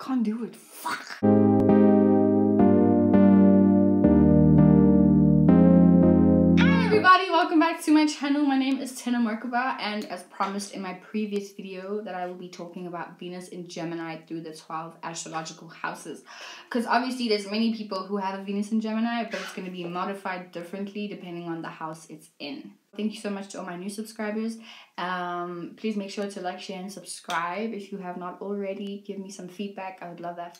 can't do it. Fuck. Hi everybody, welcome back to my channel. My name is Tina Markova, and as promised in my previous video that I will be talking about Venus in Gemini through the 12 astrological houses. Because obviously there's many people who have a Venus in Gemini, but it's going to be modified differently depending on the house it's in. Thank you so much to all my new subscribers. Please make sure to like, share, and subscribe if you have not already. Give me some feedback. I would love that.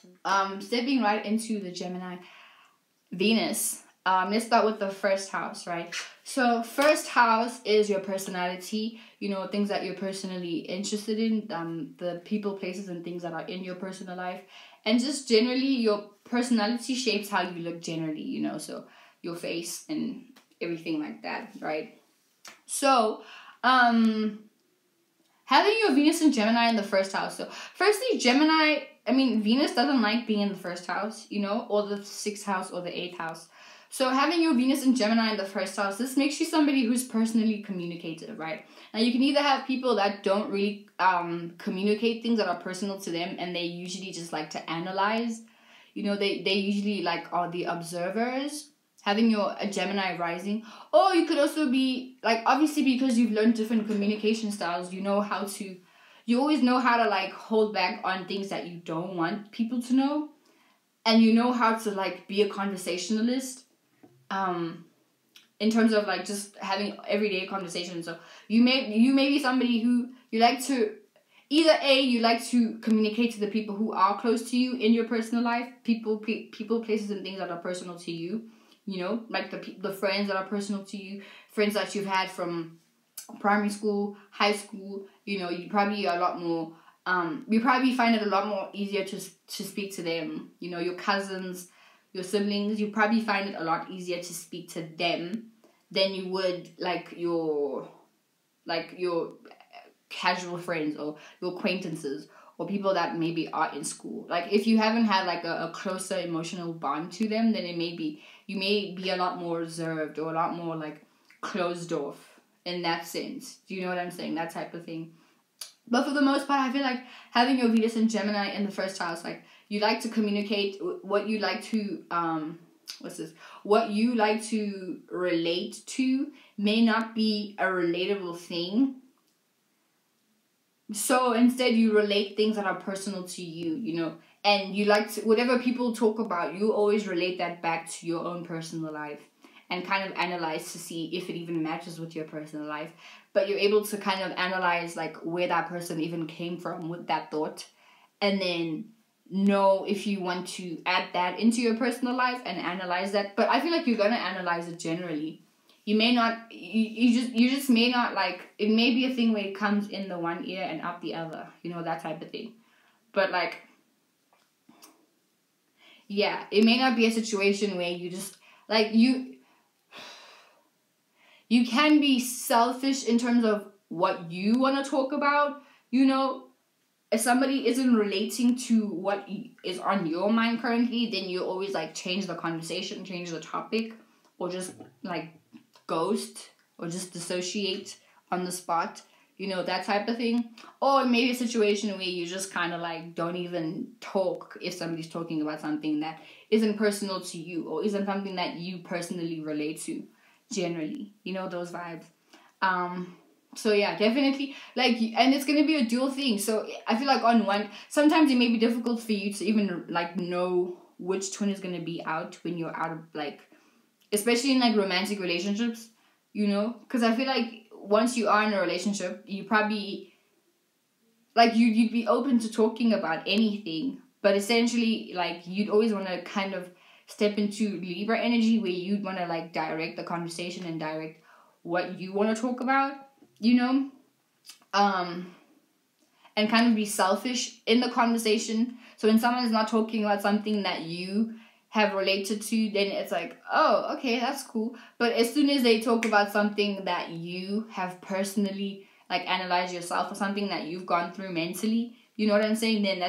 Stepping right into the Gemini Venus. Let's start with the first house, right? So first house is your personality, you know, things that you're personally interested in, the people, places, and things that are in your personal life. And just generally, your personality shapes how you look generally, you know, so your face and everything like that, right? So, having your Venus and Gemini in the first house. So, firstly, Venus doesn't like being in the first house, you know, or the 6th house or the 8th house. So, having your Venus and Gemini in the first house, this makes you somebody who's personally communicative, right? Now, you can either have people that don't really communicate things that are personal to them, and they usually just like to analyze. You know, they usually like are the observers. Having a Gemini rising, or you could also be like, obviously because you've learned different communication styles, you always know how to like hold back on things that you don't want people to know, and you know how to like be a conversationalist, in terms of like just having everyday conversations. So you may be somebody who you like to you like to communicate to the people who are close to you in your personal life, people, places, and things that are personal to you. You know, like the friends that are personal to you, friends that you've had from primary school, high school. You know, you probably are a lot more. You probably find it a lot more easier to speak to them. You know, your cousins, your siblings. You probably find it a lot easier to speak to them than you would like your casual friends or your acquaintances or people that maybe are in school. Like, if you haven't had like a closer emotional bond to them, then you may be a lot more reserved or a lot more like closed off in that sense. Do you know what I'm saying? That type of thing. But for the most part, I feel like having your Venus and Gemini in the first house, like, you like to communicate what you like to, what you like to relate to may not be a relatable thing. So instead, you relate things that are personal to you, you know, and you like to, whatever people talk about, you always relate that back to your own personal life and kind of analyze to see if it even matches with your personal life. But you're able to kind of analyze like where that person even came from with that thought, and then know if you want to add that into your personal life and analyze that. But I feel like you're going to analyze it generally. You may not, you just may not like, it may be a thing where it comes in the one ear and out the other, you know, that type of thing. But like, yeah, it may not be a situation where you just, like, you can be selfish in terms of what you want to talk about, you know. If somebody isn't relating to what is on your mind currently, then you always like change the conversation, change the topic, or just like ghost or just dissociate on the spot, you know, that type of thing. Or maybe a situation where you just kind of like don't even talk if somebody's talking about something that isn't personal to you or isn't something that you personally relate to generally, you know, those vibes. So yeah, definitely, like, and it's gonna be a dual thing. So I feel like on one, sometimes it may be difficult for you to even like know which twin is gonna be out when you're out of like, especially in like romantic relationships, you know, because I feel like once you are in a relationship, you probably like you'd be open to talking about anything, but essentially like you'd always want to kind of step into Libra energy where you'd want to like direct the conversation and direct what you want to talk about, you know, and kind of be selfish in the conversation. So when someone is not talking about something that you have related to, then it's like, oh, okay, that's cool. But as soon as they talk about something that you have personally like analyzed yourself or something that you've gone through mentally, you know what I'm saying? Then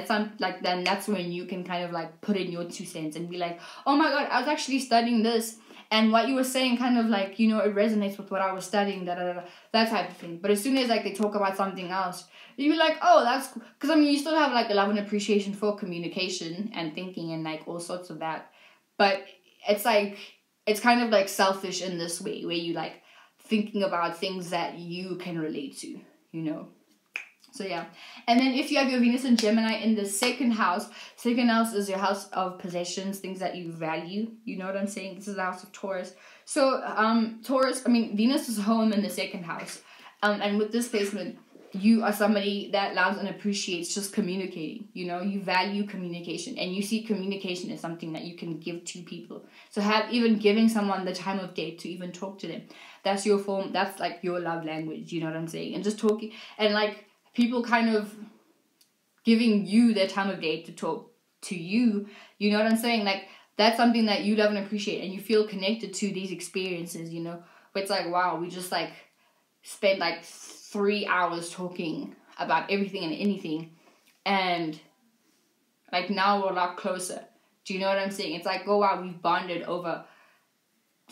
that's when you can kind of like put in your 2 cents and be like, oh my god, I was actually studying this, And what you were saying kind of like, you know, it resonates with what I was studying, that type of thing. But as soon as like they talk about something else, you're like, oh, that's cool. Because I mean, you still have like a love and appreciation for communication and thinking and like all sorts of that. But it's like, it's kind of like selfish in this way, where you like thinking about things that you can relate to, you know. So yeah. And then if you have your Venus and Gemini in the second house is your house of possessions, things that you value. You know what I'm saying? This is the house of Taurus. So Taurus, I mean, Venus is home in the second house. And with this placement, you are somebody that loves and appreciates just communicating. You know, you value communication, and you see communication as something that you can give to people. So even giving someone the time of day to even talk to them, that's your form. That's like your love language. You know what I'm saying? And just talking, and like people kind of giving you their time of day to talk to you. You know what I'm saying? Like that's something that you love and appreciate, and you feel connected to these experiences. You know, but it's like, wow, we just like spent like 3 hours talking about everything and anything, and like now we're a lot closer. Do you know what I'm saying? It's like, oh wow, we've bonded over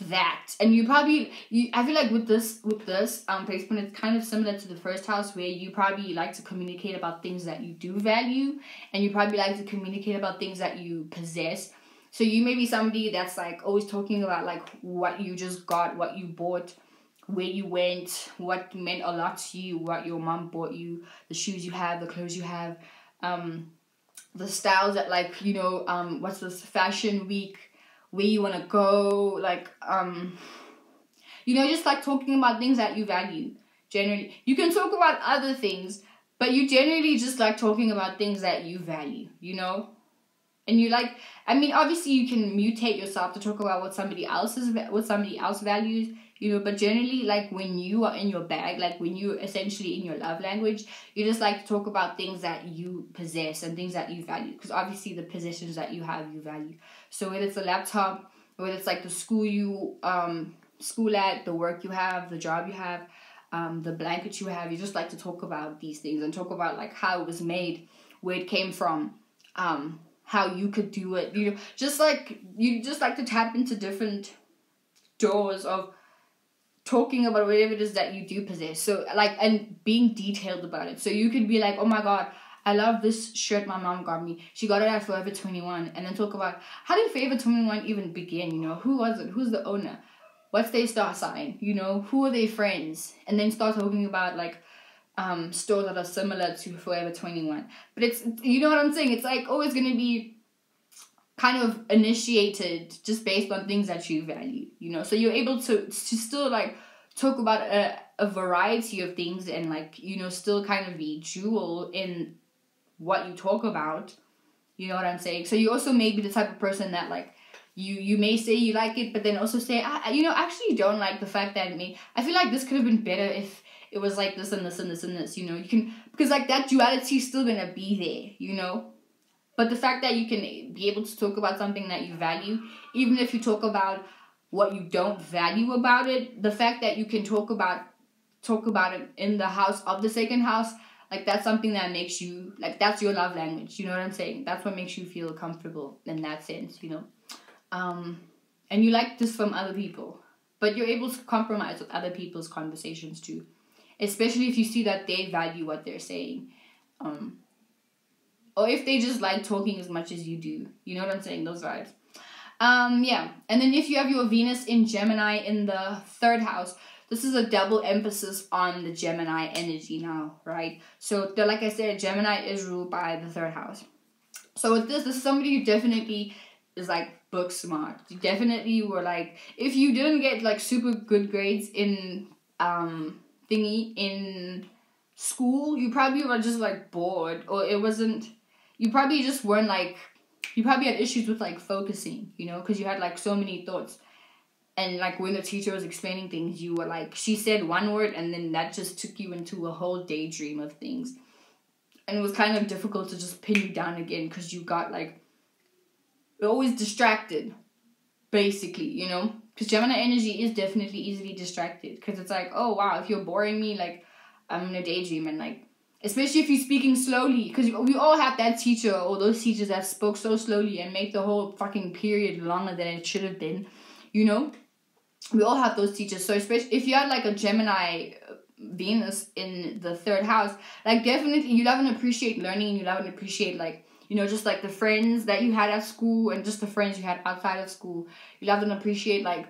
that. And I feel like with this placement, it's kind of similar to the first house, where you probably like to communicate about things that you do value, and you probably like to communicate about things that you possess. So you may be somebody that's like always talking about like what you just got, what you bought, where you went, what meant a lot to you, what your mom bought you, the shoes you have, the clothes you have, the styles that like, you know, what's this fashion week, where you want to go, like, you know, just like talking about things that you value. Generally, you can talk about other things, but you generally just like talking about things that you value, you know. And you like, I mean, obviously you can mutate yourself to talk about what somebody else values, you know, but generally, like when you are in your bag, like when you essentially in your love language, you just like to talk about things that you possess and things that you value, because obviously the possessions that you have, you value. So whether it's a laptop, whether it's like the school you school at, the work you have, the job you have, the blanket you have, you just like to talk about these things and talk about like how it was made, where it came from, how you could do it, you know, just like you just like to tap into different doors of talking about whatever it is that you do possess. So like, and being detailed about it. So you could be like, oh my god, I love this shirt my mom got me. She got it at Forever 21. And then talk about, how did Forever 21 even begin? You know, who was it? Who's the owner? What's their star sign? You know, who are their friends? And then start talking about like stores that are similar to Forever 21. But it's, you know what I'm saying? It's like always going to be kind of initiated just based on things that you value, you know. So you're able to still like talk about a variety of things, and like, you know, still kind of be jewel in what you talk about. You know what I'm saying? So you also may be the type of person that like you may say you like it, but then also say, you know, actually you don't like the fact that I feel like this could have been better if it was like this and this and this and this, you know. You can, because like that duality is still gonna be there, you know. But the fact that you can be able to talk about something that you value, even if you talk about what you don't value about it, the fact that you can talk about it in the house of the second house, like that's something that makes you, like that's your love language, you know what I'm saying? That's what makes you feel comfortable in that sense, you know. And you like this from other people, but you're able to compromise with other people's conversations too, especially if you see that they value what they're saying. Or if they just like talking as much as you do. You know what I'm saying? Those vibes. Yeah. And then if you have your Venus in Gemini in the third house, this is a double emphasis on the Gemini energy now, right? So, like I said, Gemini is ruled by the third house. So with this is somebody who definitely is like book smart. You definitely were like, if you didn't get like super good grades in in school, you probably were just like bored, or it wasn't. You probably just weren't like, you probably had issues with like focusing, you know, because you had like so many thoughts. And like when the teacher was explaining things, you were like, she said one word and then that just took you into a whole daydream of things. And it was kind of difficult to just pin you down again, because you got like, you're always distracted, basically, you know. Because Gemini energy is definitely easily distracted, because it's like, oh wow, if you're boring me, like I'm in a daydream, and like, especially if you're speaking slowly, because we all have that teacher or those teachers that spoke so slowly and make the whole fucking period longer than it should have been, you know? we all have those teachers. So especially if you had like a Gemini Venus in the 3rd house, like definitely you love and appreciate learning, and you love and appreciate like, you know, just like the friends that you had at school and just the friends you had outside of school. You love and appreciate like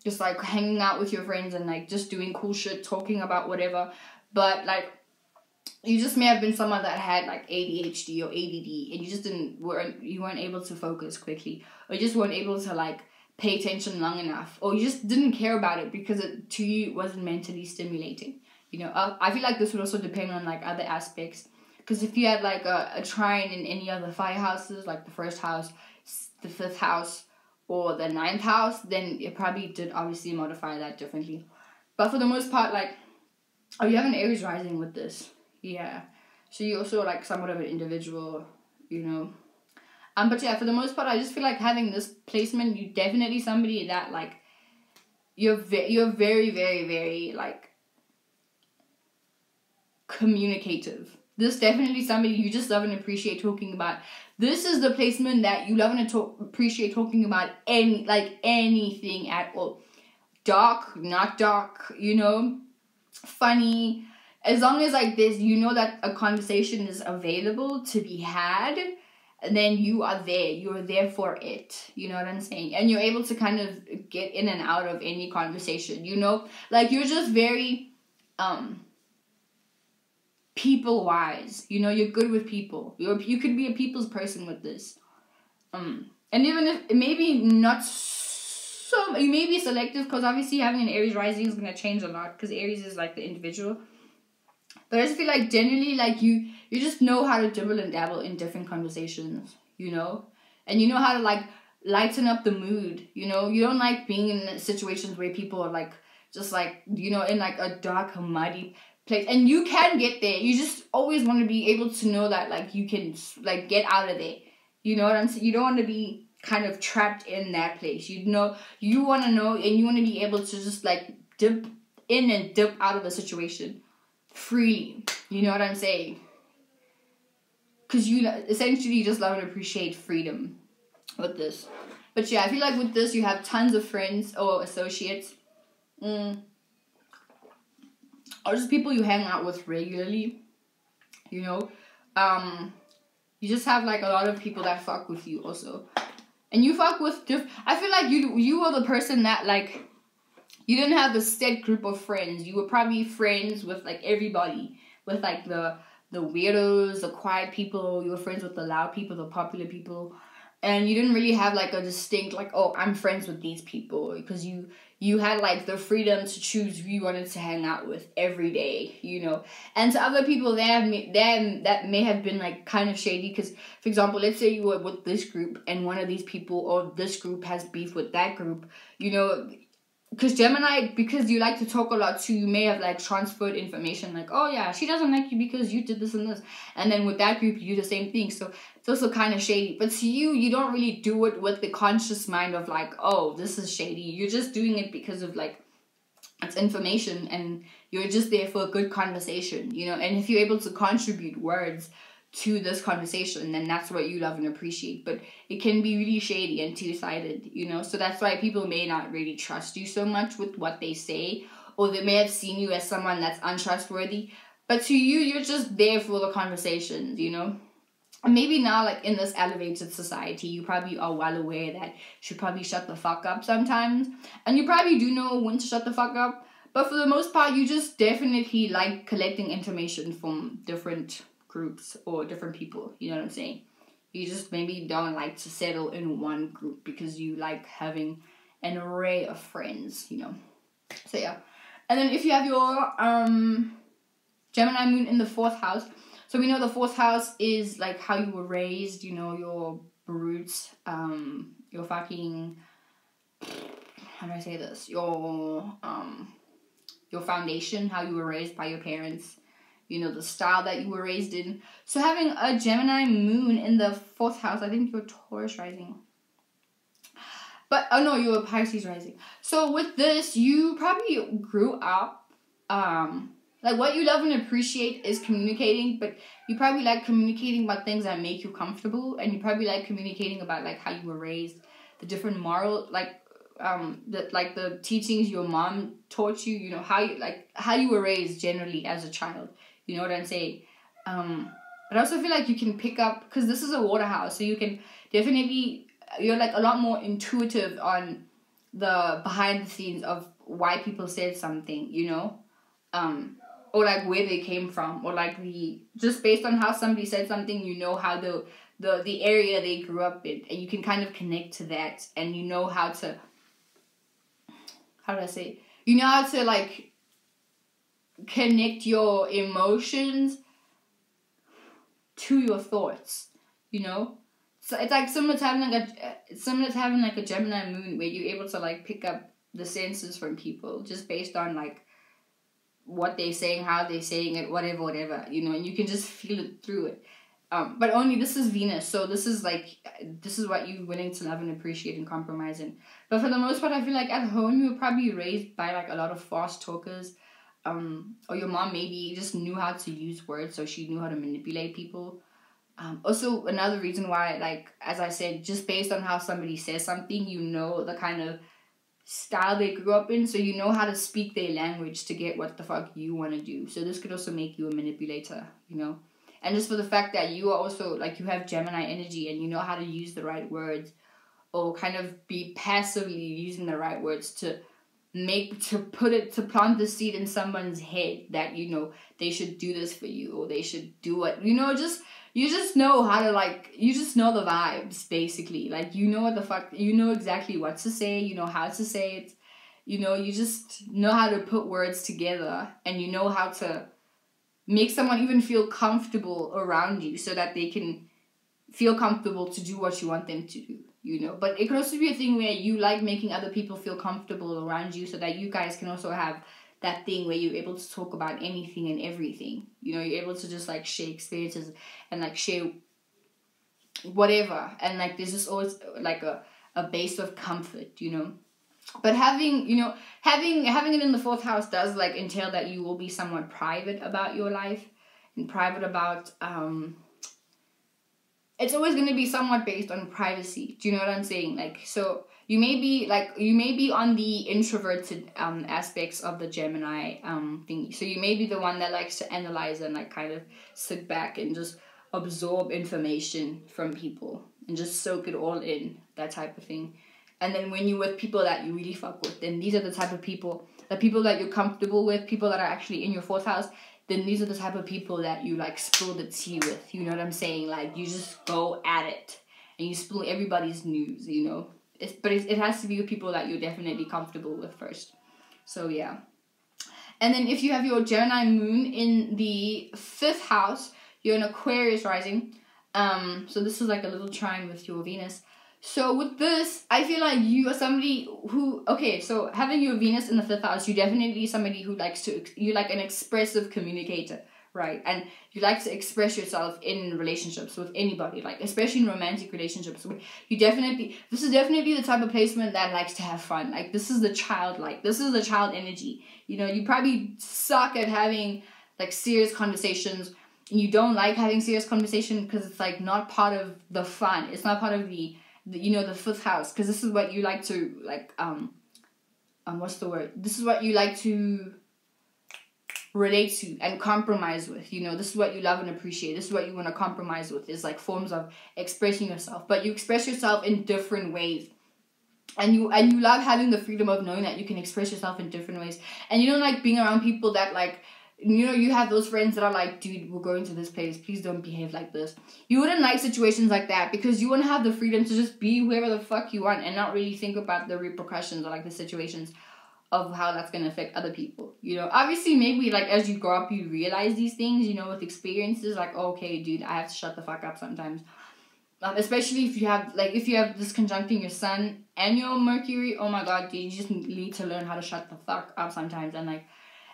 just like hanging out with your friends and like just doing cool shit, talking about whatever. But like you just may have been someone that had like ADHD or ADD, and you just weren't able to focus quickly, or you just weren't able to like pay attention long enough, or you just didn't care about it because it to you wasn't mentally stimulating. You know, I feel like this would also depend on like other aspects, because if you had like a trine in any of the 5 houses, like the 1st house, the 5th house, or the 9th house, then it probably did obviously modify that differently. But for the most part, like, oh, you have an Aries rising with this. Yeah. So you're also like somewhat of an individual, you know. But yeah, for the most part, I just feel like having this placement, you definitely somebody that like, you're very, very, very like communicative. This definitely somebody you just love and appreciate talking about. This is the placement that you love and appreciate talking about anything at all. Dark, not dark, you know, funny. As long as like this, you know that a conversation is available to be had, then you are there. You're there for it. You know what I'm saying? And you're able to kind of get in and out of any conversation, you know? Like you're just very people wise, you know, you're good with people. You could be a people's person with this. And even if maybe not so, you may be selective, because obviously having an Aries rising is gonna change a lot, because Aries is like the individual. But I just feel like generally like you just know how to dibble and dabble in different conversations, you know, and you know how to like lighten up the mood, you know. You don't like being in situations where people are like just like, you know, in like a dark, muddy place, and you can get there. You just always want to be able to know that like you can like get out of there, you know what I'm saying? You don't want to be kind of trapped in that place, you know. You want to know, and you want to be able to just like dip in and dip out of a situation freely, you know what I'm saying? Because you essentially just love and appreciate freedom with this. But yeah, I feel like with this you have tons of friends or associates, or just people you hang out with regularly, you know. You just have like a lot of people that fuck with you also, and you fuck with I feel like you were the person that like, you didn't have a set group of friends. You were probably friends with like everybody, with like the weirdos, the quiet people. You were friends with the loud people, the popular people, and you didn't really have like a distinct like, oh, I'm friends with these people, because you had like the freedom to choose who you wanted to hang out with every day, you know. And to other people that may have been like kind of shady, because for example, let's say you were with this group and one of these people or this group has beef with that group, you know. Because Gemini, because you like to talk a lot too, you may have like transferred information like, oh yeah, she doesn't like you because you did this and this. And then with that group, you do the same thing. So it's also kind of shady. But to you don't really do it with the conscious mind of like, oh, this is shady. You're just doing it because of like, it's information, and you're just there for a good conversation, you know. And if you're able to contribute words to this conversation, then that's what you love and appreciate. But it can be really shady and two-sided, you know. So that's why people may not really trust you so much with what they say, or they may have seen you as someone that's untrustworthy. But to you, you're just there for the conversations, you know. And maybe now, like in this elevated society, you probably are well aware that you should probably shut the fuck up sometimes, and you probably do know when to shut the fuck up. But for the most part, you just definitely like collecting information from different groups or different people, you know what I'm saying? You just maybe don't like to settle in one group because you like having an array of friends, you know. So yeah. And then if you have your Gemini moon in the 4th house, so we know the 4th house is like how you were raised, you know, your roots, your fucking, how do I say this? Your foundation, how you were raised by your parents, you know, the style that you were raised in. So having a Gemini moon in the 4th house, I think you're Taurus rising. But, oh no, you're a Pisces rising. So with this, you probably grew up, like what you love and appreciate is communicating, but you probably like communicating about things that make you comfortable, and you probably like communicating about like how you were raised, the different moral, like the teachings your mom taught you, you know, how you were raised generally as a child. You know what I'm saying? But I also feel like you can pick up, because this is a water house, so you can definitely, you're like a lot more intuitive on the behind the scenes of why people said something, you know, or like where they came from, or like just based on how somebody said something, you know, how the area they grew up in, and you can kind of connect to that, and you know how to, how do I say, you know how to like connect your emotions to your thoughts, you know. So it's like similar to having like a Gemini moon, where you're able to like pick up the senses from people just based on like what they're saying, how they're saying it, whatever, you know, and you can just feel it through it. But only this is Venus, so this is what you're willing to love and appreciate and compromise in. But for the most part, I feel like at home you were probably raised by like a lot of fast talkers, or your mom maybe just knew how to use words, so she knew how to manipulate people. Also, another reason why, like, as I said, just based on how somebody says something, you know the kind of style they grew up in, so you know how to speak their language to get what the fuck you want to do. So this could also make you a manipulator, you know. And just for the fact that you are also, like, you have Gemini energy and you know how to use the right words, or kind of be passively using the right words to plant the seed in someone's head that, you know, they should do this for you, or they should do what, you know, you just know how to, like, you just know the vibes, basically. Like, you know what the fuck, you know exactly what to say, you know how to say it, you know, you just know how to put words together, and you know how to make someone even feel comfortable around you so that they can feel comfortable to do what you want them to do, you know. But it could also be a thing where you like making other people feel comfortable around you so that you guys can also have that thing where you're able to talk about anything and everything. You know, you're able to just like share experiences and like share whatever. And like there's just always like a base of comfort, you know. But having it in the 4th house does like entail that you will be somewhat private about your life, and private about it's always going to be somewhat based on privacy. Do you know what I'm saying? Like, so you may be on the introverted aspects of the Gemini thingy. So you may be the one that likes to analyze and like kind of sit back and just absorb information from people and just soak it all in, that type of thing. And then when you're with people that you really fuck with, then these are the type of people, the people that you're comfortable with, people that are actually in your 4th house, then these are the type of people that you like spill the tea with. You know what I'm saying? Like, you just go at it and you spill everybody's news, you know. But it has to be with people that you're definitely comfortable with first. So yeah. And then if you have your Gemini moon in the 5th house, you're in Aquarius rising. So this is like a little trine with your Venus. So with this, I feel like you are somebody who, okay, so having your Venus in the 5th house, you're definitely somebody who you're like an expressive communicator, right? And you like to express yourself in relationships with anybody, like especially in romantic relationships. This is definitely the type of placement that likes to have fun. Like, this is the child energy. You know, you probably suck at having like serious conversations. You don't like having serious conversation because it's like not part of the fun. It's not part of the 5th house, because this is what you like to like what's the word? This is what you like to relate to and compromise with. You know, this is what you love and appreciate. This is what you want to compromise with, is like forms of expressing yourself. But you express yourself in different ways. And you love having the freedom of knowing that you can express yourself in different ways. And you don't like being around people that like, you know, you have those friends that are like, dude, we're going to this place, please don't behave like this. You wouldn't like situations like that, because you wouldn't have the freedom to just be whoever the fuck you want and not really think about the repercussions or like the situations of how that's going to affect other people. You know, obviously maybe like as you grow up you realize these things, you know, with experiences, like, okay, dude, I have to shut the fuck up sometimes. Especially if you have this conjuncting your sun and your Mercury. Oh my god, dude, you just need to learn how to shut the fuck up sometimes.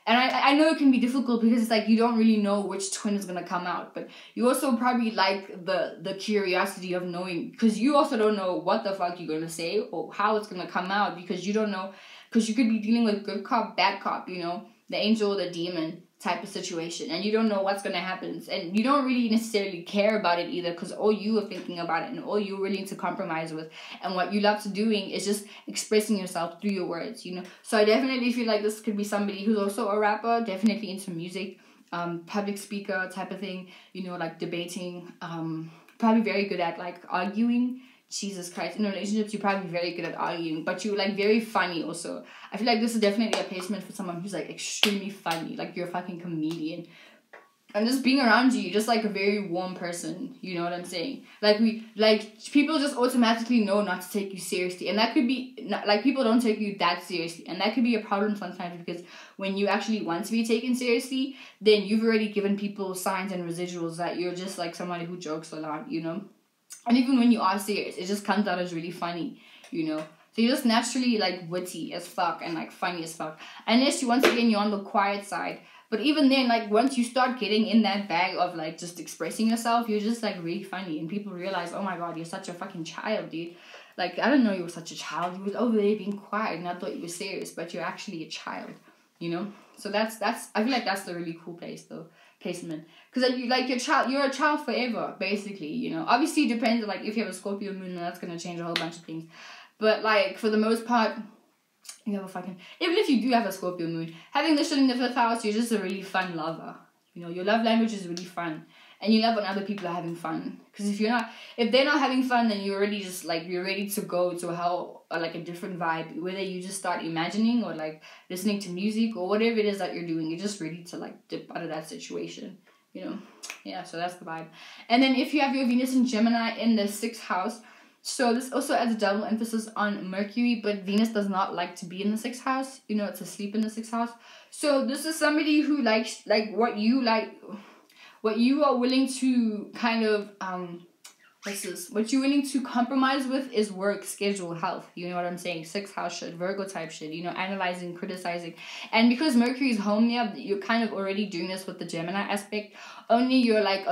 And I know it can be difficult because it's like you don't really know which twin is going to come out. But you also probably like the curiosity of knowing, because you also don't know what the fuck you're going to say or how it's going to come out, because you don't know, because you could be dealing with good cop, bad cop, you know, the angel or the demon. type of situation, and you don't know what's going to happen, and you don't really necessarily care about it either, because all you are thinking about it and all you're willing to compromise with and what you love to doing is just expressing yourself through your words, you know. So I definitely feel like this could be somebody who's also a rapper, definitely into music, public speaker type of thing, you know, like debating, probably very good at like arguing. Jesus Christ, in relationships you're probably very good at arguing, but you're like very funny also. I feel like this is definitely a placement for someone who's like extremely funny, like you're a fucking comedian. And just being around you, you're just like a very warm person, you know what I'm saying? Like people just automatically know not to take you seriously, and that could be like people don't take you that seriously, and that could be a problem sometimes, because when you actually want to be taken seriously, then you've already given people signs and residuals that you're just like somebody who jokes a lot, you know. And even when you are serious, it just comes out as really funny, you know. So you're just naturally like witty as fuck and like funny as fuck. Unless once again you're on the quiet side. But even then, like once you start getting in that bag of like just expressing yourself, you're just like really funny. And people realize, oh my god, you're such a fucking child, dude. Like, I didn't know you were such a child. You was over there being quiet and I thought you were serious, but you're actually a child, you know. So that's I feel like that's the really cool placement, because you're a child forever, basically, you know. Obviously it depends, like if you have a Scorpio moon, then that's gonna change a whole bunch of things, but like for the most part, you have a fucking, even if you do have a Scorpio moon, having this shit in the 5th house, you're just a really fun lover, you know. Your love language is really fun, and you love when other people are having fun, because if they're not having fun, then you're already just like, you're ready to go to hell, or like a different vibe, whether you just start imagining or like listening to music or whatever it is that you're doing, you're just ready to like dip out of that situation, you know. Yeah, so that's the vibe. And then if you have your Venus and Gemini in the 6th house, so this also adds a double emphasis on Mercury, but Venus does not like to be in the 6th house, you know, it's asleep in the 6th house. So this is somebody who likes like what you are willing to kind of what you're willing to compromise with is work, schedule, health, you know what I'm saying? 6th house shit, Virgo type shit, you know, analyzing, criticizing. And because Mercury is home here, you're kind of already doing this with the Gemini aspect, only you're like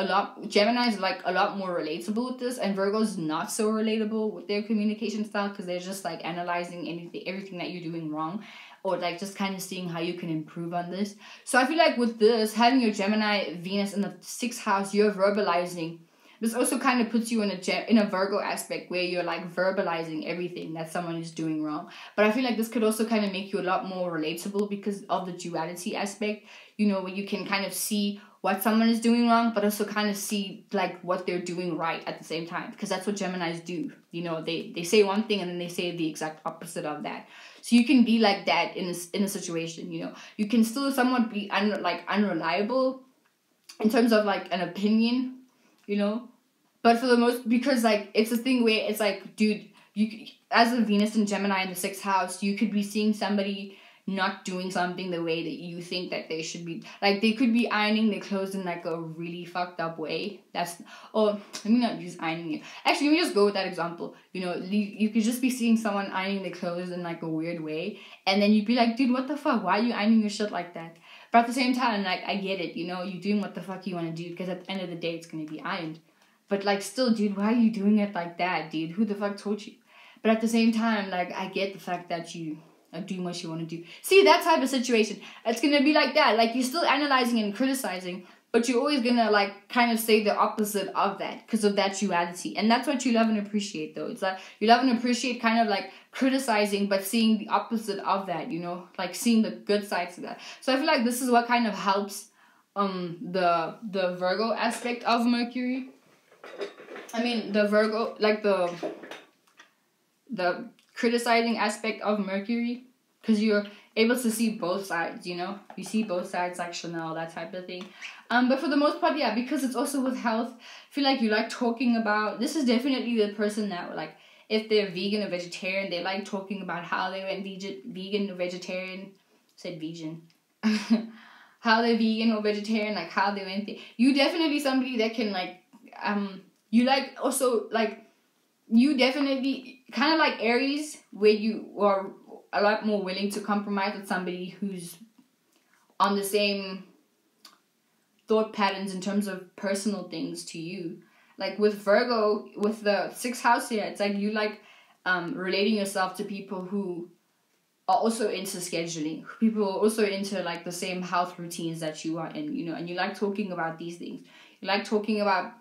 Gemini is like a lot more relatable with this, and Virgo's not so relatable with their communication style, because they're just like analyzing everything that you're doing wrong, or like just kind of seeing how you can improve on this. So I feel like with this, having your Gemini Venus in the 6th house, you're verbalizing. This also kind of puts you in a Virgo aspect where you're like verbalizing everything that someone is doing wrong. But I feel like this could also kind of make you a lot more relatable because of the duality aspect, you know, where you can kind of see what someone is doing wrong, but also kind of see like what they're doing right at the same time, because that's what Geminis do. You know, they say one thing and then they say the exact opposite of that. So you can be like that in a situation, you know. You can still somewhat be unreliable in terms of like an opinion, you know, but for the most, because like it's a thing where it's like, dude, you as a Venus and Gemini in the 6th house, you could be seeing somebody not doing something the way that you think that they should be. Like they could be ironing their clothes in like a really fucked up way. Let me not use ironing it. Actually, let me just go with that example. You know, you could just be seeing someone ironing their clothes in like a weird way, and then you'd be like, dude, what the fuck? Why are you ironing your shit like that? But at the same time, like, I get it, you know, you're doing what the fuck you want to do, because at the end of the day, it's going to be ironed. But, like, still, dude, why are you doing it like that, dude? Who the fuck told you? But at the same time, like, I get the fact that you are doing what you want to do. See, that type of situation, it's going to be like that. Like, you're still analyzing and criticizing, but you're always going to, like, kind of say the opposite of that because of that duality. And that's what you love and appreciate, though. It's like, you love and appreciate kind of, like, criticizing, but seeing the opposite of that, you know? Like, seeing the good sides of that. So I feel like this is what kind of helps the Virgo aspect of Mercury. I mean, the Virgo, like, the criticizing aspect of Mercury, because you're able to see both sides, you know? You see both sides, like Chanel, that type of thing. But for the most part, yeah, because it's also with health, I feel like you like talking about, this is definitely the person that, like, if they're vegan or vegetarian, they like talking about how they went vegan or vegetarian, said vegan, how they're vegan or vegetarian, like, how they went, you definitely somebody that can, like, you like, also, like, you definitely, kind of like Aries, where you are a lot more willing to compromise with somebody who's on the same thought patterns in terms of personal things to you. Like with Virgo, with the 6th house here, it's like you like relating yourself to people who are also into scheduling. People are also into like the same health routines that you are in, you know, and you like talking about these things. You like talking about,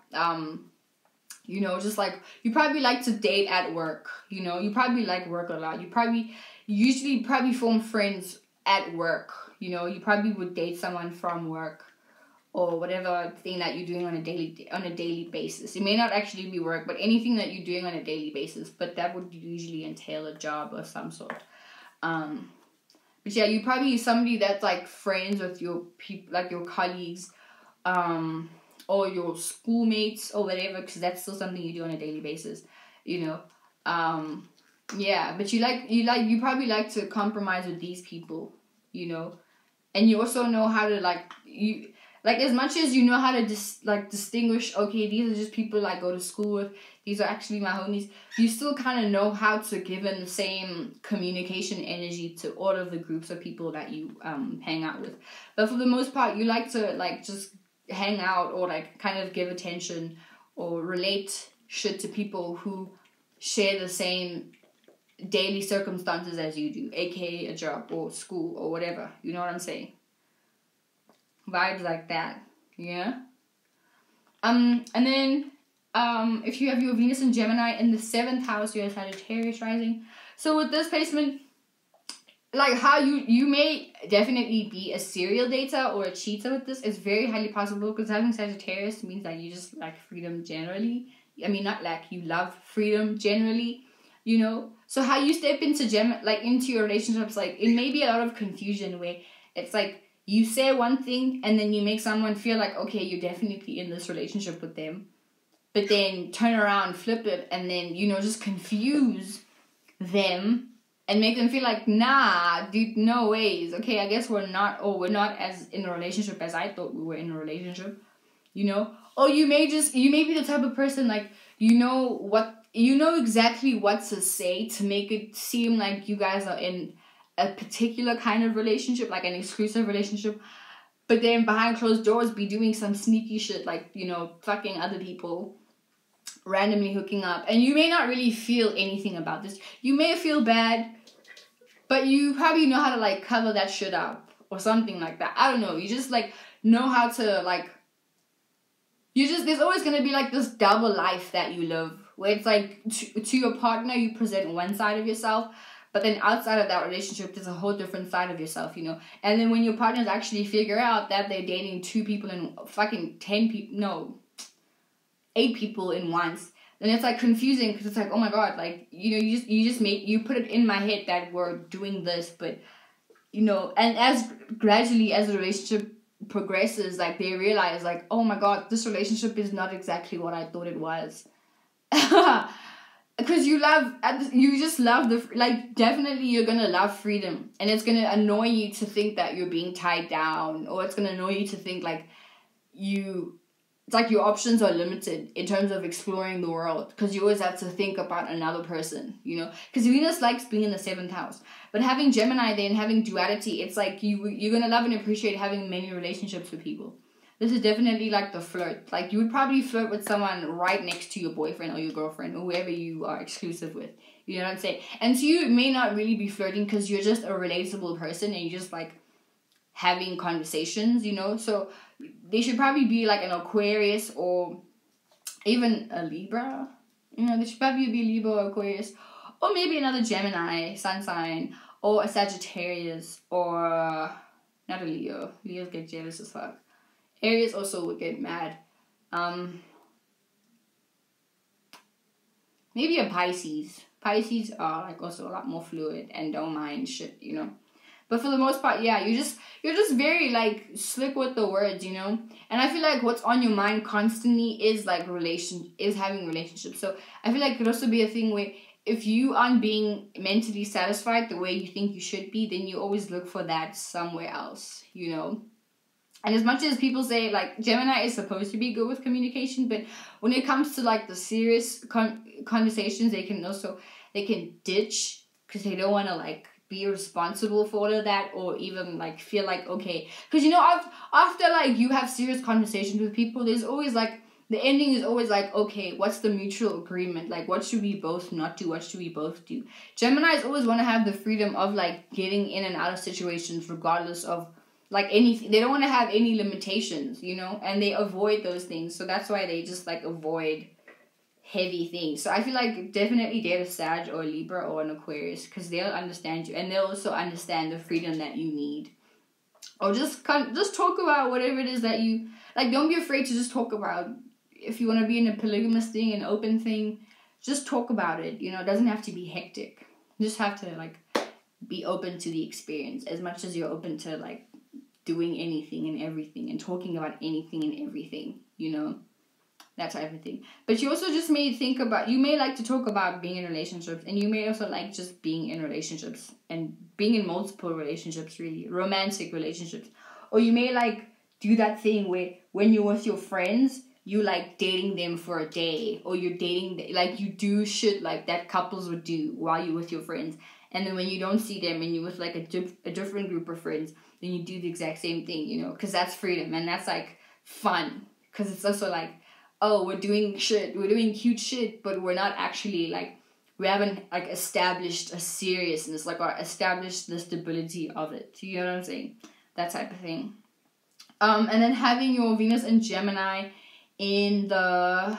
you know, just like, you probably like to date at work, you know, you probably like work a lot. You usually form friends at work, you know, you probably would date someone from work or whatever thing that you're doing on a daily basis. It may not actually be work, but anything that you're doing on a daily basis, but that would usually entail a job of some sort. But yeah, you probably somebody that's like friends with your people, like your colleagues, or your schoolmates or whatever, because that's still something you do on a daily basis, you know. Yeah, but you probably like to compromise with these people, you know, and you also know how to as much as you know how to distinguish, okay, these are just people I go to school with, these are actually my homies, you still kind of know how to give in the same communication energy to all of the groups of people that you hang out with. But for the most part, you like to just hang out or kind of give attention or relate shit to people who share the same daily circumstances as you do, aka a job or school or whatever, you know what I'm saying? Vibes like that, yeah. And then if you have your Venus and Gemini in the 7th house, you have Sagittarius rising. So with this placement, like how you may definitely be a serial dater or a cheater with this. It's very highly possible, because having Sagittarius means that you just like freedom generally. I mean, not like you love freedom generally, you know. So how you step into into your relationships, like it may be a lot of confusion where it's like you say one thing and then you make someone feel like, okay, you're definitely in this relationship with them, but then turn around, flip it, and then, you know, just confuse them and make them feel like, nah, dude, no ways. Okay, I guess we're not as in a relationship as I thought we were in a relationship, you know? Or you may be the type of person, like, you know exactly what to say to make it seem like you guys are in a particular kind of relationship, like an exclusive relationship, but then behind closed doors be doing some sneaky shit, like, you know, fucking other people, randomly hooking up, and you may not really feel anything about this. You may feel bad, but you probably know how to cover that shit up or something like that. I don't know. You just know how to there's always gonna be this double life that you live, where it's to your partner you present one side of yourself, but then outside of that relationship there's a whole different side of yourself, you know. And then when your partners actually figure out that they're dating 2 people and fucking 8 people in once, then it's confusing, because it's oh my god, you put it in my head that we're doing this, but you know, and as gradually as the relationship progresses, they realize oh my god, this relationship is not exactly what I thought it was. Because you just love definitely you're gonna love freedom, and it's gonna annoy you to think that you're being tied down, or it's gonna annoy you to think your options are limited in terms of exploring the world, because you always have to think about another person, you know, because Venus likes being in the 7th house. But having Gemini then, having duality, it's you're gonna love and appreciate having many relationships with people. This is definitely the flirt. You would probably flirt with someone right next to your boyfriend or your girlfriend or whoever you are exclusive with. You know what I'm saying? And so you may not really be flirting because you're just a relatable person and you just having conversations, you know? So they should probably be an Aquarius or even a Libra. You know, they should probably be Libra or Aquarius. Or maybe another Gemini, sun sign. Or a Sagittarius. Or not a Leo. Leos get jealous as fuck. Aries also would get mad. Maybe a Pisces. Pisces are also a lot more fluid and don't mind shit, you know. But for the most part, yeah, you're just very slick with the words, you know. And I feel what's on your mind constantly is having relationships. So I feel it could also be a thing where if you aren't being mentally satisfied the way you think you should be, then you always look for that somewhere else, you know. And as much as people say Gemini is supposed to be good with communication, but when it comes to the serious conversations, they can ditch because they don't want to be responsible for all of that, or even feel okay, because you know after you have serious conversations with people, there's always the ending is always like, okay, what's the mutual agreement? Like, what should we both not do? What should we both do? Geminis always want to have the freedom of, like, getting in and out of situations regardless of, like, anything. They don't want to have any limitations, you know? And they avoid those things. So that's why they just, like, avoid heavy things. So I feel like definitely date a Sag or a Libra or an Aquarius, because they'll understand you. And they'll also understand the freedom that you need. Or just talk about whatever it is that you... Like, don't be afraid to just talk about... If you want to be in a polygamous thing, an open thing, just talk about it. You know, it doesn't have to be hectic. You just have to, like, be open to the experience as much as you're open to, like, doing anything and everything and talking about anything and everything, you know, that type of thing. But you also just may think about, you may like to talk about being in relationships, and you may also like just being in relationships and being in multiple relationships, really, romantic relationships. Or you may, like, do that thing where when you're with your friends, you like dating them for a day, or you're dating, like, you do shit like that couples would do while you're with your friends. And then when you don't see them and you're with, like, a different group of friends, then you do the exact same thing, you know, because that's freedom and that's, like, fun. Because it's also like, oh, we're doing cute shit, but we're not actually, like, we haven't, like, established a seriousness, like, or established the stability of it. You know what I'm saying? That type of thing. And then having your Venus and Gemini in the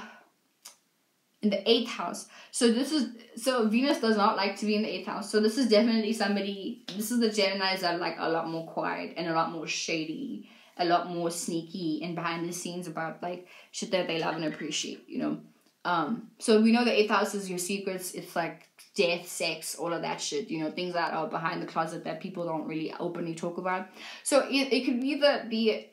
8th house. So Venus does not like to be in the 8th house. So this is definitely this is the Geminis that are, like, a lot more quiet and a lot more shady, a lot more sneaky and behind the scenes about, like, shit that they love and appreciate, you know. So we know the 8th house is your secrets. It's like death, sex, all of that shit, you know, things that are behind the closet that people don't really openly talk about. So it could either be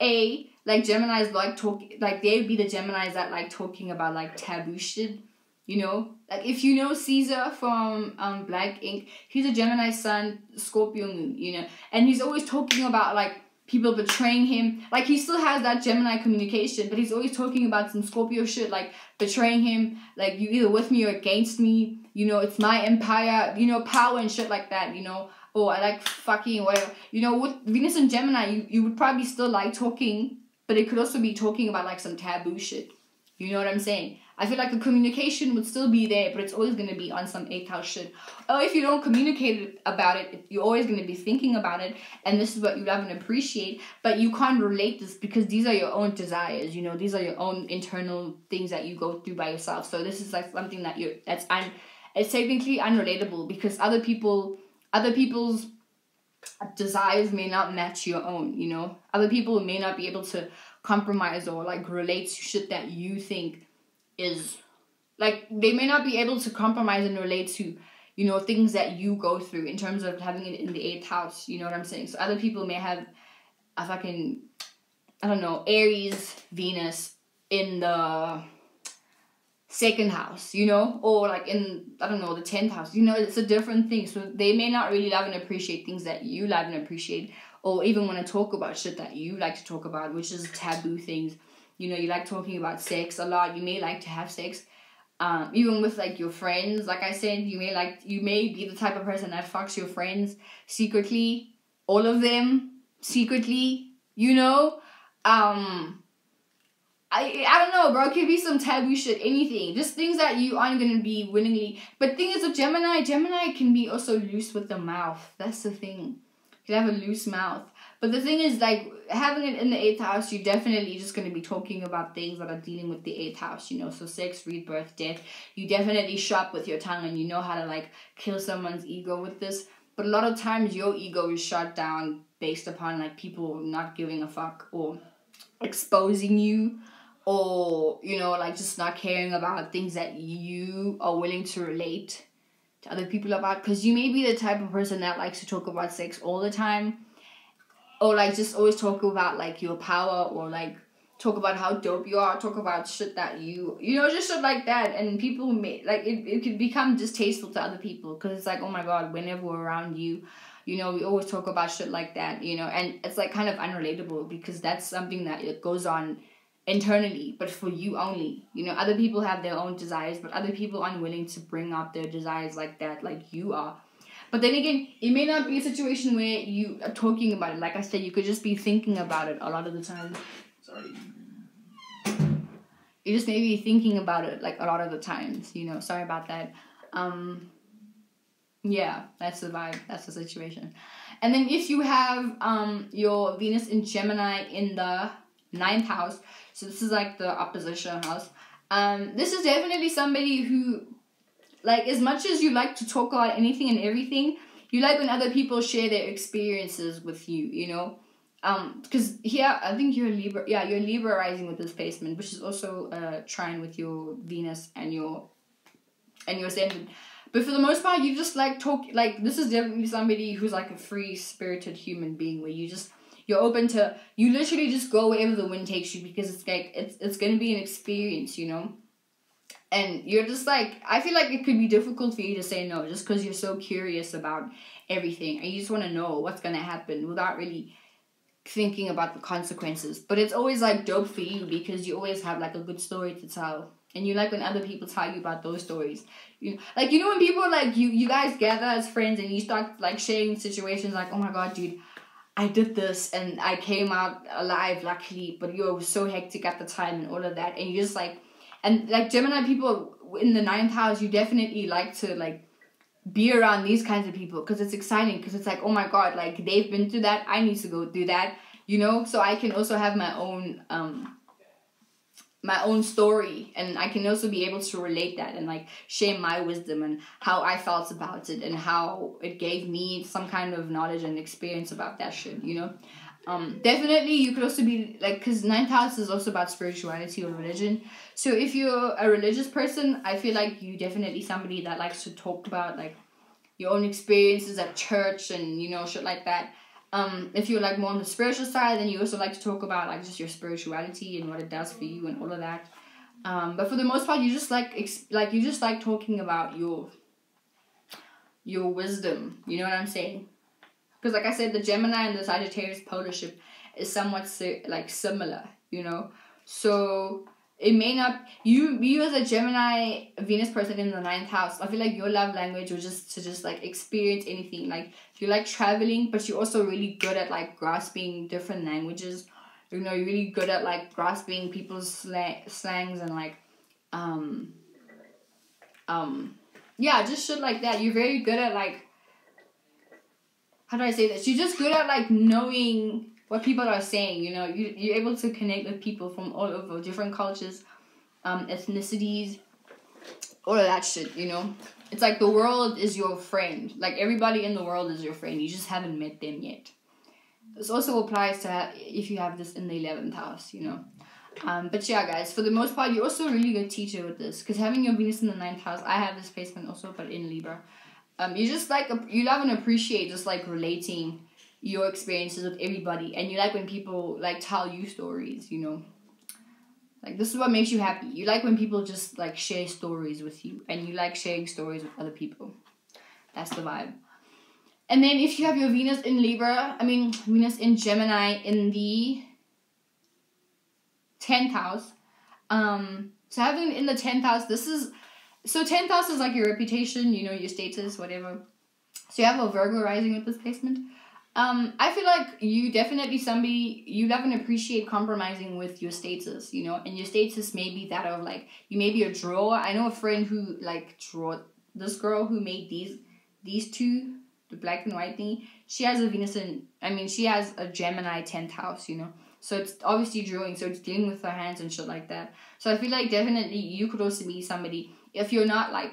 like Geminis like talking, like they would be the Geminis that like talking about, like, taboo shit, you know. Like, if you know Caesar from Black Ink, he's a Gemini sun, Scorpio moon, you know, and he's always talking about, like, people betraying him. Like, he still has that Gemini communication, but he's always talking about some Scorpio shit, like betraying him, like, you either with me or against me, you know, it's my empire, you know, power and shit like that, you know. Oh, I like fucking whatever, you know. With Venus and Gemini, you would probably still like talking, but it could also be talking about, like, some taboo shit. You know what I'm saying? I feel like the communication would still be there, but it's always going to be on some 8th house shit. Or if you don't communicate about it, you're always going to be thinking about it, and this is what you love and appreciate, but you can't relate this because these are your own desires, you know, these are your own internal things that you go through by yourself. So this is, like, something that it's technically unrelatable because other people's desires may not match your own, you know. Other people may not be able to compromise or, like, relate to shit that you think is, like, they may not be able to compromise and relate to, you know, things that you go through in terms of having it in the 8th house, you know what I'm saying? So other people may have a fucking, I don't know, Aries, Venus in the 2nd house, you know, or, like, in, I don't know, the 10th house, you know. It's a different thing. So they may not really love and appreciate things that you love and appreciate, or even want to talk about shit that you like to talk about, which is taboo things. You know, you like talking about sex a lot. You may like to have sex, even with, like, your friends. Like I said, you may be the type of person that fucks your friends secretly, all of them secretly, you know. I don't know, bro. It could be some taboo shit, anything. Just things that you aren't going to be willingly. But thing is, with Gemini can be also loose with the mouth. That's the thing. You can have a loose mouth. But the thing is, like, having it in the 8th house, you're definitely just going to be talking about things that are dealing with the 8th house, you know. So sex, rebirth, death. You definitely sharp with your tongue and you know how to, like, kill someone's ego with this. But a lot of times your ego is shot down based upon, like, people not giving a fuck or exposing you. Or, you know, like, just not caring about things that you are willing to relate to other people about. Because you may be the type of person that likes to talk about sex all the time. Or, like, just always talk about, like, your power. Or, like, talk about how dope you are. Talk about shit that you know, just shit like that. And people may, like, it could become distasteful to other people. Because it's like, oh my God, whenever we're around you, you know, we always talk about shit like that, you know. And it's, like, kind of unrelatable. Because that's something that goes on internally, but for you only. You know, other people have their own desires, but other people aren't willing to bring up their desires like that, like you are. But then again, it may not be a situation where you are talking about it. Like I said, you could just be thinking about it a lot of the time. Sorry. you just maybe thinking about it like a lot of the times, you know. Sorry about that. Yeah, that's the vibe. That's the situation. And then if you have your Venus in Gemini in the 9th house, so this is like the opposition house. This is definitely somebody who, like, as much as you like to talk about anything and everything, you like when other people share their experiences with you, you know. Because here, I think you're Libra. Yeah, you're Libra rising with this placement, which is also trine with your Venus and your ascendant. But for the most part, you just like talk. Like, this is definitely somebody who's like a free-spirited human being, where you're open to, you literally just go wherever the wind takes you, because it's like it's gonna be an experience, you know. And you're just like, I feel like it could be difficult for you to say no, just because you're so curious about everything, and you just want to know what's gonna happen without really thinking about the consequences. But it's always like dope for you, because you always have like a good story to tell, and you like when other people tell you about those stories. You know when people like you guys gather as friends and you start like sharing situations like, oh my god, dude, I did this and I came out alive, luckily, but you were so hectic at the time and all of that, and you just like, and like Gemini people in the 9th house, you definitely like to like be around these kinds of people, because it's exciting, because it's like, oh my god, like they've been through that, I need to go do that, you know. So I can also have my own story, and I can also be able to relate that and like share my wisdom and how I felt about it and how it gave me some kind of knowledge and experience about that shit, you know. Definitely you could also be like, because 9th house is also about spirituality or religion. So if you're a religious person, I feel like you definitely somebody that likes to talk about like your own experiences at church and, you know, shit like that. If you're like more on the spiritual side, then you also like to talk about like just your spirituality and what it does for you and all of that. But for the most part, you just like talking about your wisdom. You know what I'm saying? Because like I said, the Gemini and the Sagittarius polarship is somewhat similar. You know, so it may not, you as a Gemini Venus person in the 9th house, I feel like your love language was just to just like experience anything. Like you like traveling, but you're also really good at like grasping different languages. You know, you're really good at like grasping people's slangs and like yeah, just shit like that. You're very good at like, how do I say this? You're just good at like knowing what people are saying, you know. You're able to connect with people from all over, different cultures, ethnicities, all of that shit, you know. It's like the world is your friend. Like everybody in the world is your friend. You just haven't met them yet. This also applies to if you have this in the 11th house, you know. But yeah, guys, for the most part, you're also a really good teacher with this, because having your Venus in the 9th house, I have this placement also, but in Libra. You just like, you love and appreciate just like relating your experiences with everybody, and you like when people like tell you stories, you know. Like this is what makes you happy. You like when people just like share stories with you, and you like sharing stories with other people. That's the vibe. And then if you have your Venus in Venus in Gemini in the 10th house, so having in the 10th house, 10th house is like your reputation, you know, your status, whatever. So you have a Virgo rising with this placement. I feel like you definitely somebody, you love and appreciate compromising with your status, you know, and your status may be that of like, you may be a drawer. I know a friend who like this girl who made these two, the black and white thing. She has a Venus she has a Gemini 10th house, you know. So it's obviously drawing, so it's dealing with her hands and shit like that. So I feel like definitely you could also be somebody, if you're not like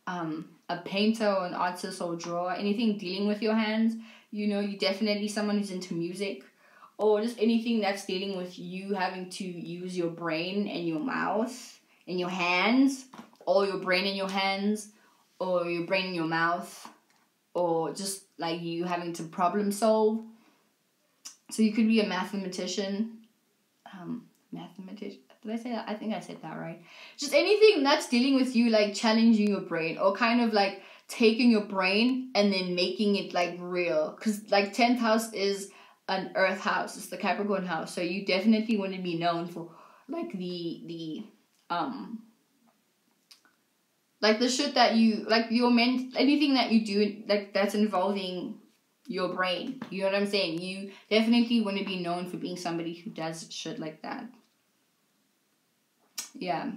a painter or an artist or a drawer, anything dealing with your hands, you know, you definitely someone who's into music, or just anything that's dealing with you having to use your brain and your mouth and your hands, or your brain in your hands, or your brain in your mouth, or just like you having to problem solve. So you could be a mathematician. Did I say that? I think I said that right. Just anything that's dealing with you, like challenging your brain, or kind of like taking your brain and then making it like real. Because like 10th house is an earth house. It's the Capricorn house. So you definitely want to be known for like the like the shit that you, like anything that you do, like that's involving your brain. You know what I'm saying? You definitely want to be known for being somebody who does shit like that. yeah,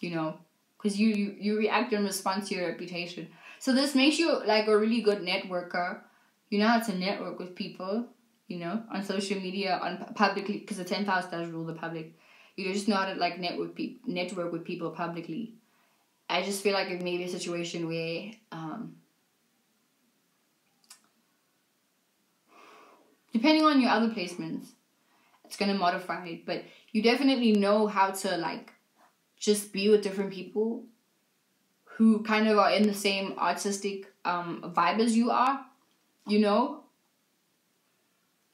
because you react in response to your reputation. So this makes you like a really good networker. You know how to network with people, on social media, on publicly, because the 10th house does rule the public. You just know how to like network with people publicly. I just feel like it may be a situation where depending on your other placements, it's gonna modify it, but you definitely know how to like just be with different people who kind of are in the same artistic vibe as you are,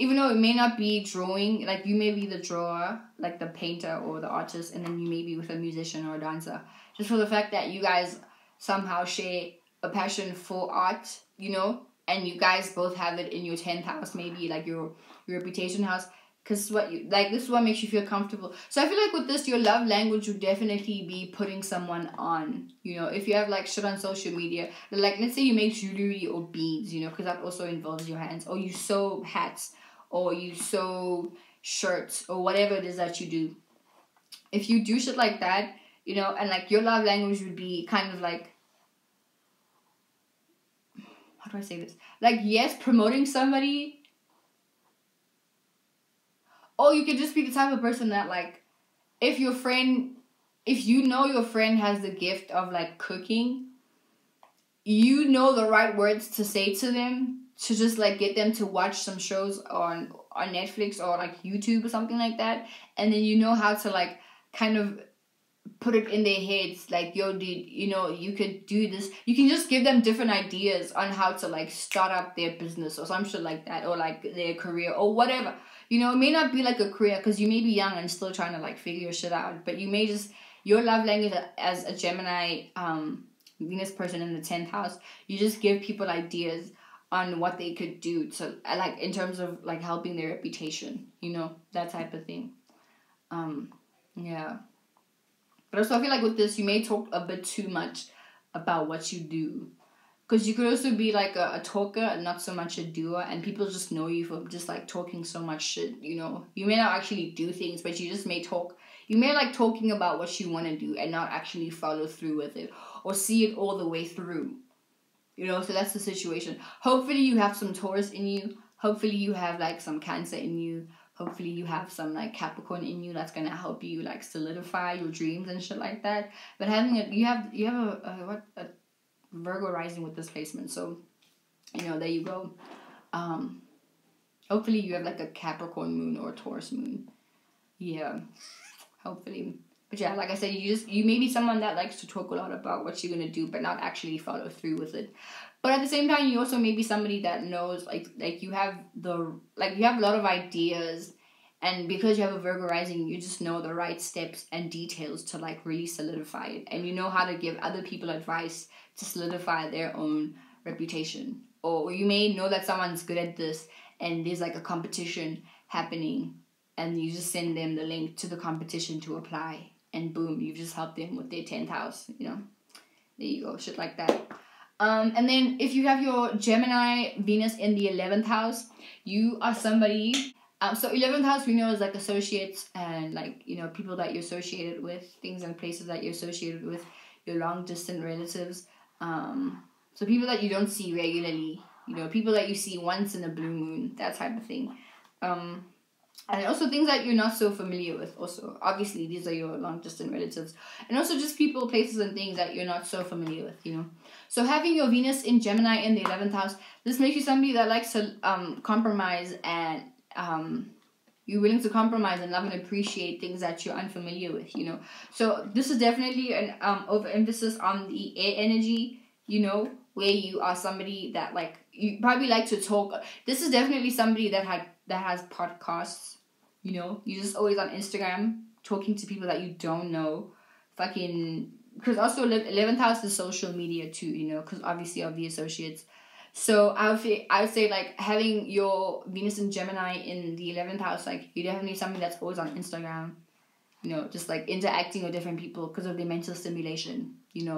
even though it may not be drawing, like you may be the drawer, like the painter or the artist, and then you may be with a musician or a dancer. Just for the fact that you guys somehow share a passion for art, and you guys both have it in your 10th house, maybe like your reputation house, because this is what makes you feel comfortable. So I feel like with this, your love language would definitely be putting someone on, if you have like shit on social media, like let's say you make jewelry or beads, because that also involves your hands, or you sew hats, or you sew shirts, or whatever it is that you do. If you do shit like that, and like your love language would be kind of like, how do I say this? Like, yes, promoting somebody, or you could just be the type of person that like, if you know your friend has the gift of like cooking, the right words to say to them to just like get them to watch some shows on Netflix or like YouTube or something like that, and then you know how to like kind of put it in their heads like, yo dude, you could do this. You can just give them different ideas on how to like start up their business or some shit like that, or like their career or whatever. It may not be like a career because you may be young and still trying to like figure your shit out, but you may just, your love language as a Gemini Venus person in the 10th house, you just give people ideas on what they could do to like in terms of like helping their reputation, that type of thing. Yeah. But also I feel like with this, you may talk a bit too much about what you do. Because you could also be like a talker and not so much a doer, and people just know you for just like talking so much shit, You may not actually do things, but you just may talk. You may like talking about what you want to do and not actually follow through with it or see it all the way through. So that's the situation. Hopefully you have some Taurus in you. Hopefully you have like some Cancer in you. Hopefully you have some like Capricorn in you that's gonna help you like solidify your dreams and shit like that. But you have a Virgo rising with this placement, so there you go. Hopefully you have like a Capricorn moon or a Taurus moon. Yeah, hopefully. But yeah, like I said, you may be someone that likes to talk a lot about what you're gonna do, but not actually follow through with it. But at the same time, you also may be somebody that knows like you have you have a lot of ideas, and because you have a Virgo rising, you just know the right steps and details to like really solidify it, and you know how to give other people advice to solidify their own reputation. Or you may know that someone's good at this, and there's like a competition happening, and you just send them the link to the competition to apply. And boom, you've just helped them with their 10th house, There you go, shit like that. And then if you have your Gemini Venus in the 11th house, you are somebody... so 11th house we know is like associates and like, people that you're associated with, things and places that you're associated with, your long distant relatives. So people that you don't see regularly, people that you see once in a blue moon, that type of thing. And also things that you're not so familiar with also. Obviously, these are your long-distance relatives. And also just people, places, and things that you're not so familiar with, So having your Venus in Gemini in the 11th house, this makes you somebody that likes to compromise, and you're willing to compromise and love and appreciate things that you're unfamiliar with, So this is definitely an overemphasis on the air energy, where you are somebody that like, you probably like to talk. This is definitely somebody that has podcasts, you're just always on Instagram talking to people that you don't know, because also 11th house is social media too, because obviously of the associates. So I would say like having your Venus and Gemini in the 11th house, like you're definitely somebody that's always on Instagram, just like interacting with different people because of the mental stimulation,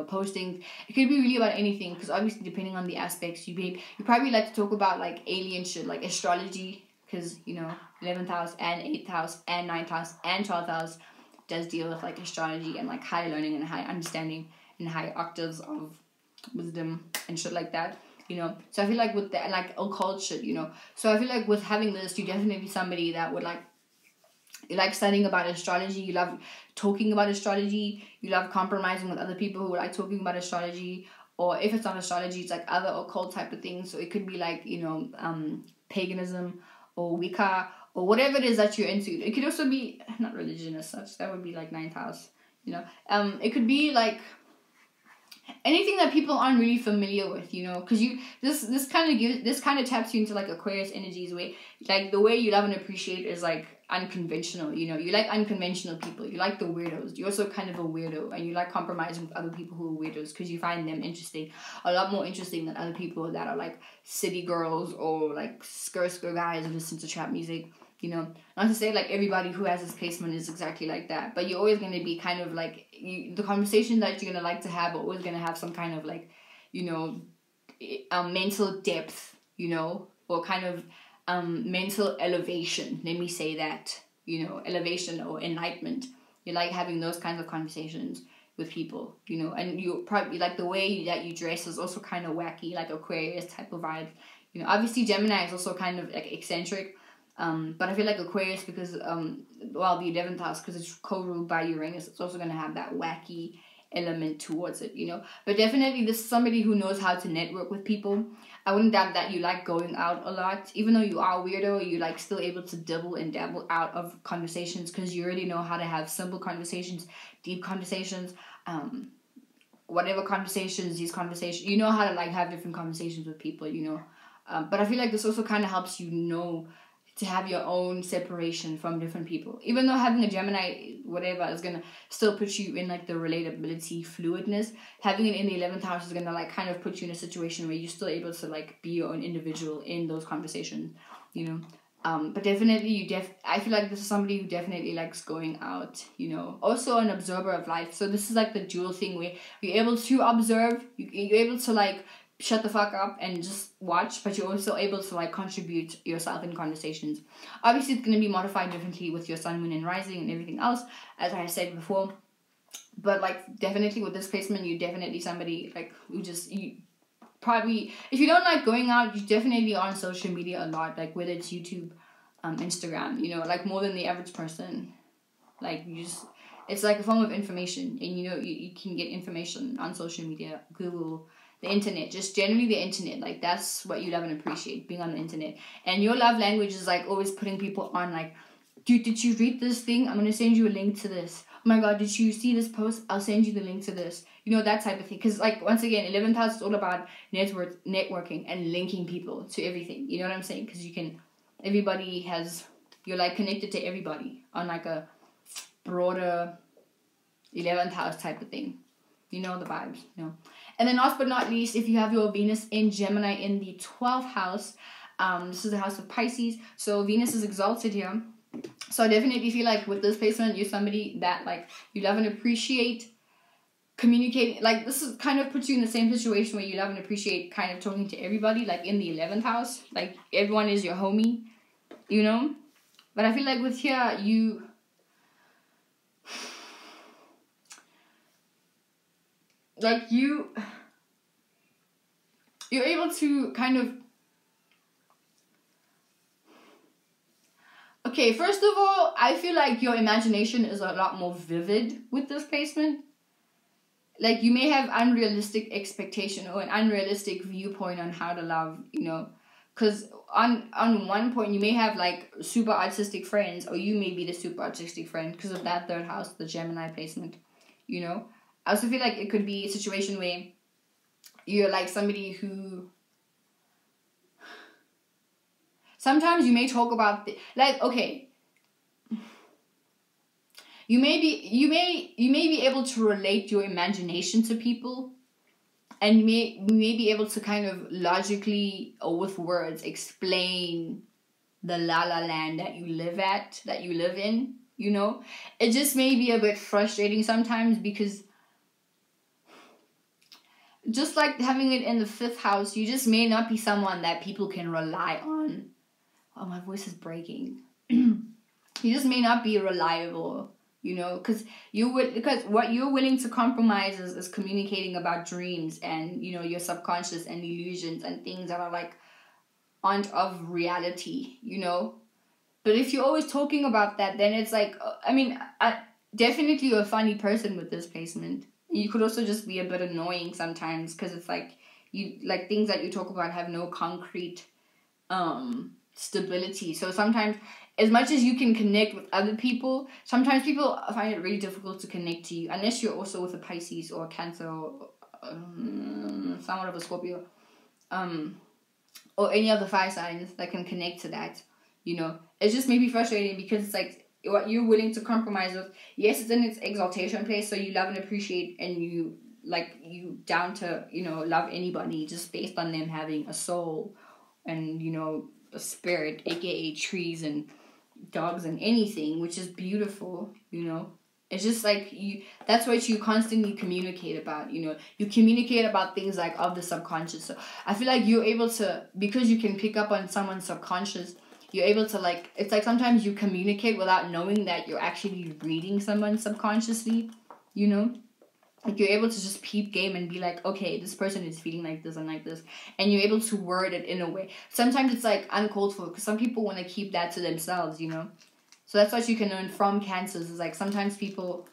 posting. It could be really about anything, because obviously depending on the aspects, you probably like to talk about like alien shit, like astrology, because 11th house and 8th house and 9th house and 12th house does deal with like astrology and like higher learning and high understanding and high octaves of wisdom and shit like that, you know. So I feel like with that, like occult shit, you know. So I feel like with having this, you're definitely somebody that would like, you like studying about astrology, you love talking about astrology, you love compromising with other people who like talking about astrology, or if it's not astrology, it's like other occult type of things. So it could be like, you know, paganism or Wicca or whatever it is that you're into. It could also be not religion as such, that would be like ninth house, you know. It could be like anything that people aren't really familiar with, you know, because this kind of taps you into like Aquarius energies, where like the way you love and appreciate is like unconventional, you know. You like unconventional people, you like the weirdos, you're also kind of a weirdo, and you like compromising with other people who are weirdos because you find them interesting, a lot more interesting than other people that are like city girls or like skr guys who listen to trap music, you know. Not to say like everybody who has this placement is exactly like that, but you're always going to be kind of like, the conversation that you're going to like to have are always going to have some kind of like, you know, mental depth, you know, or kind of mental elevation, let me say that, you know, elevation or enlightenment. You like having those kinds of conversations with people, you know. And you probably like the way that you dress is also kind of wacky, like Aquarius type of vibe, you know. Obviously Gemini is also kind of like eccentric, but I feel like Aquarius, because the 11th house, because it's co-ruled by Uranus, it's also going to have that wacky element towards it, you know. But definitely this is somebody who knows how to network with people. I wouldn't doubt that you like going out a lot, even though you are a weirdo, you like still able to dibble and dabble out of conversations, because you already know how to have simple conversations, deep conversations, whatever conversations, these conversations, you know how to like have different conversations with people, you know. But I feel like this also kind of helps you know to have your own separation from different people. Even though having a Gemini, whatever, is going to still put you in like the relatability, fluidness, having it in the 11th house is going to like kind of put you in a situation where you're still able to like be your own individual in those conversations, you know. But definitely I feel like this is somebody who definitely likes going out, you know. Also an observer of life. So this is like the dual thing where you're able to observe, you're able to like shut the fuck up and just watch, but you're also able to like contribute yourself in conversations. Obviously it's going to be modified differently with your sun, moon and rising and everything else, as I said before. But like definitely with this placement, you're definitely somebody like who just, you probably, if you don't like going out, you definitely are on social media a lot, like whether it's YouTube, Instagram, you know, like more than the average person. Like you just, it's like a form of information, and you know, you can get information on social media, Google, the internet, just generally the internet. Like that's what you love and appreciate, being on the internet. And your love language is like always putting people on, like, dude, did you read this thing? I'm gonna send you a link to this. Oh my god, did you see this post? I'll send you the link to this. You know, that type of thing. Because like once again, 11th house is all about networking and linking people to everything. You know what I'm saying? Because you can, everybody has, you're like connected to everybody on like a broader 11th house type of thing. You know the vibes, you know. And then last but not least, if you have your Venus in Gemini in the 12th house, this is the house of Pisces. So Venus is exalted here. So I definitely feel like with this placement, you're somebody that like you love and appreciate communicating. Like this is kind of puts you in the same situation where you love and appreciate kind of talking to everybody, like in the 11th house. Like everyone is your homie, you know. But I feel like with here, you're able to kind of, okay, first of all, I feel like your imagination is a lot more vivid with this placement. Like you may have unrealistic expectation or an unrealistic viewpoint on how to love, you know, because on one point you may have like super artistic friends, or you may be the super artistic friend because of that 3rd house, the Gemini placement, you know. I also feel like it could be a situation where you're like somebody who sometimes you may talk about like, okay, you may be able to relate your imagination to people, and you may be able to kind of logically or with words explain the la la land that you live in, you know. It just may be a bit frustrating sometimes, because just like having it in the 5th house, you just may not be someone that people can rely on. Oh, my voice is breaking. You just may not be reliable you know, because what you're willing to compromise is communicating about dreams and, you know, your subconscious and illusions and things that are like aren't of reality, you know. But if you're always talking about that, then it's like, I mean, definitely you're a funny person with this placement. You could also just be a bit annoying sometimes, because it's like you like things that you talk about have no concrete stability. So sometimes, as much as you can connect with other people, sometimes people find it really difficult to connect to you, unless you're also with a Pisces or a Cancer or somewhat of a Scorpio, or any of the fire signs that can connect to that. You know, it's just maybe frustrating because it's like what you're willing to compromise with. Yes, it's in its exaltation place, so you love and appreciate, and you down to, you know, love anybody just based on them having a soul and, you know, a spirit, aka trees and dogs and anything, which is beautiful, you know. It's just like that's what you constantly communicate about, you know. You communicate about things like of the subconscious. So I feel like you're able to, because you can pick up on someone's subconscious, you're able to, like, it's like sometimes you communicate without knowing that you're actually reading someone subconsciously, you know? Like, you're able to just peep game and be like, okay, this person is feeling like this and like this. And you're able to word it in a way. Sometimes it's, like, uncalled for, because some people want to keep that to themselves, you know? So that's what you can learn from Cancers, is, like, sometimes people...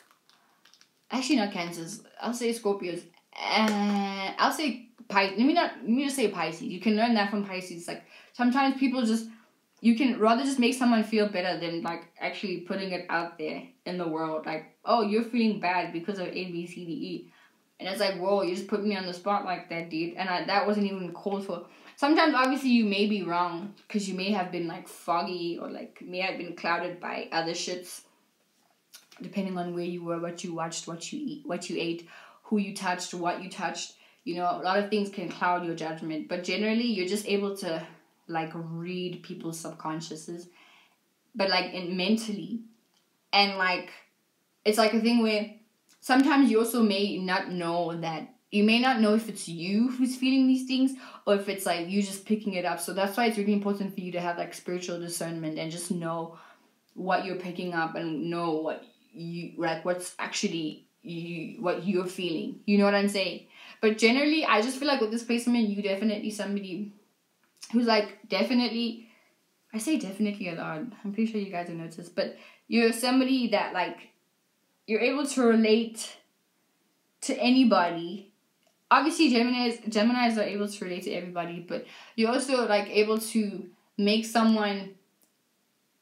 Actually, not Cancers. I'll say Scorpios. I'll say Pisces. Let me just say Pisces. You can learn that from Pisces. Like, sometimes people just... You can rather just make someone feel better than, like, actually putting it out there in the world. Like, oh, you're feeling bad because of A, B, C, D, E. And it's like, whoa, you just put me on the spot like that, dude. And that wasn't even called for. Sometimes, obviously, you may be wrong. Because you may have been, like, foggy. Or, like, may have been clouded by other shits. Depending on where you were, what you watched, what you ate, who you touched, what you touched. You know, a lot of things can cloud your judgment. But generally, you're just able to... like, read people's subconsciouses, but, like, mentally. And, like, it's, like, a thing where sometimes you also may not know that, you may not know if it's you who's feeling these things, or if it's, like, you just picking it up. So that's why it's really important for you to have, like, spiritual discernment and just know what you're picking up and know what you, like, what's actually what you're feeling. You know what I'm saying? But generally, I just feel like with this placement, you definitely somebody... who's, like, definitely, I say definitely a lot, I'm pretty sure you guys have noticed, but you're somebody that, like, you're able to relate to anybody. Obviously, Geminis are able to relate to everybody, but you're also, like, able to make someone,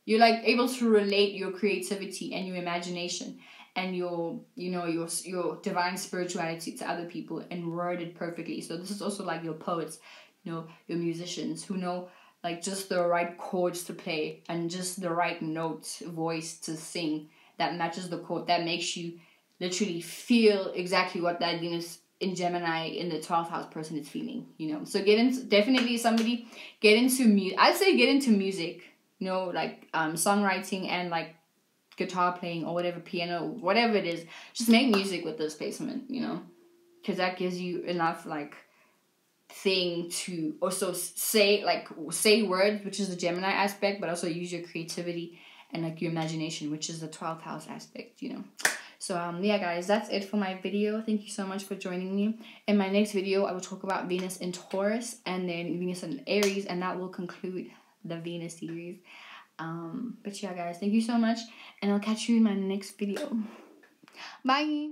you're, like, able to relate your creativity and your imagination and your, you know, your divine spirituality to other people and word it perfectly. So this is also, like, your poets, you know, your musicians who know, like, just the right chords to play and just the right notes, voice to sing that matches the chord, that makes you literally feel exactly what that Venus in Gemini in the 12th house person is feeling, you know. So definitely somebody get into music. I'd say get into music, you know, like songwriting and, like, guitar playing or whatever, piano, whatever it is. Just make music with this placement, you know, because that gives you enough, like, thing to also say words, which is the Gemini aspect, but also use your creativity and, like, your imagination, which is the 12th house aspect, you know. So yeah, guys, that's it for my video. Thank you so much for joining me. In my next video, I will talk about Venus in Taurus and then Venus in Aries, and that will conclude the Venus series. But yeah, guys, thank you so much, and I'll catch you in my next video. Bye.